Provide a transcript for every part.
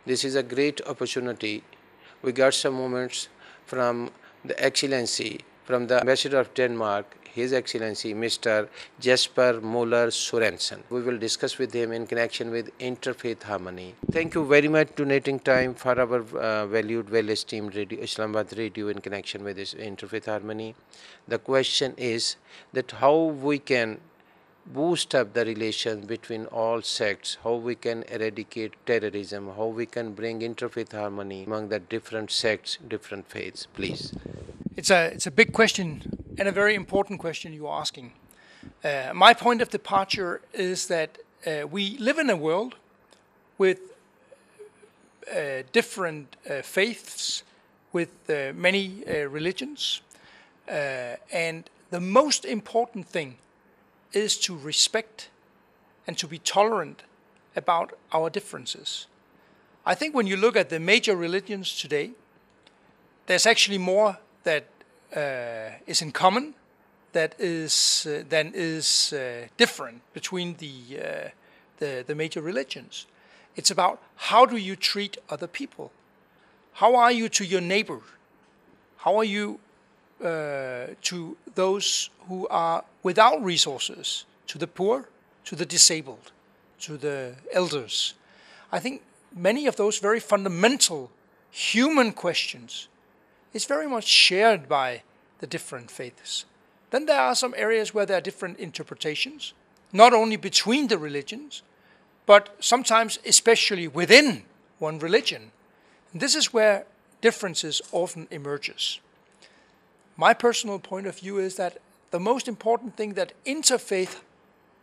This is a great opportunity. We got some moments from the Excellency, from the Ambassador of Denmark, His Excellency Mr. Jesper Moller Sorensen. We will discuss with him in connection with interfaith harmony. Thank you very much donating time for our valued, well-esteemed radio, Islamabad radio in connection with this interfaith harmony. The question is that how we can boost up the relation between all sects, how we can eradicate terrorism, how we can bring interfaith harmony among the different sects, different faiths, please. It's a big question and a very important question you're asking. My point of departure is that we live in a world with different faiths, with many religions, and the most important thing is to respect and to be tolerant about our differences. I think when you look at the major religions today, there's actually more that is in common than is different between the major religions. It's about how do you treat other people? How are you to your neighbor? How are you to those who are without resources, to the poor, to the disabled, to the elders? I think many of those very fundamental human questions is very much shared by the different faiths. Then there are some areas where there are different interpretations, not only between the religions, but sometimes especially within one religion. And this is where differences often emerges. My personal point of view is that the most important thing that interfaith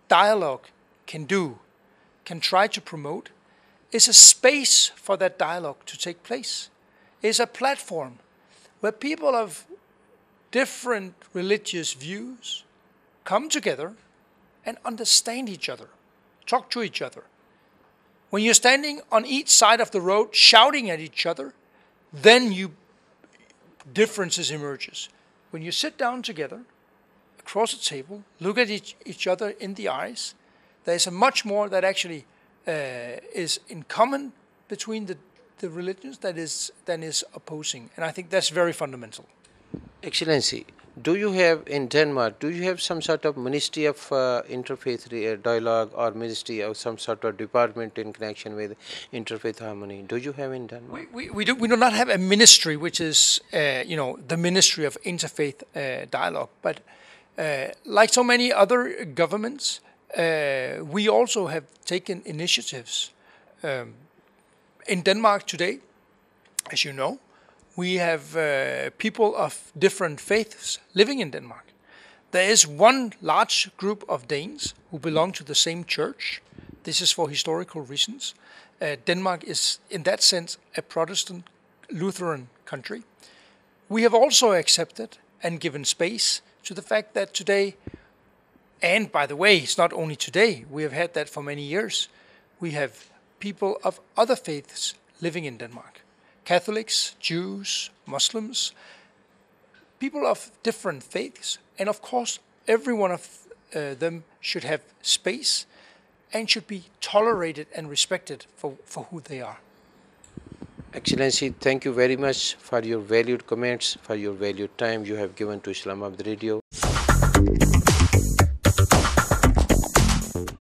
dialogue can do, can try to promote, is a space for that dialogue to take place, is a platform where people of different religious views come together and understand each other, talk to each other. When you're standing on each side of the road shouting at each other, then differences emerges. When you sit down together, across a table, look at each other in the eyes, there's a much more that actually is in common between the religions than is opposing. And I think that's very fundamental. Excellency, do you have in Denmark, do you have some sort of Ministry of Interfaith Dialogue or Ministry of some sort of department in connection with interfaith harmony? Do you have in Denmark? We do not have a ministry which is the Ministry of Interfaith Dialogue, but like so many other governments, we also have taken initiatives. In Denmark today, as you know, we have people of different faiths living in Denmark. There is one large group of Danes who belong to the same church. This is for historical reasons. Denmark is, in that sense, a Protestant Lutheran country. We have also accepted and given space to the fact that today, and by the way, it's not only today, we have had that for many years, we have people of other faiths living in Denmark. Catholics, Jews, Muslims, people of different faiths, and of course every one of them should have space and should be tolerated and respected for who they are. Excellency, thank you very much for your valued comments, for your valued time you have given to Islamabad Radio.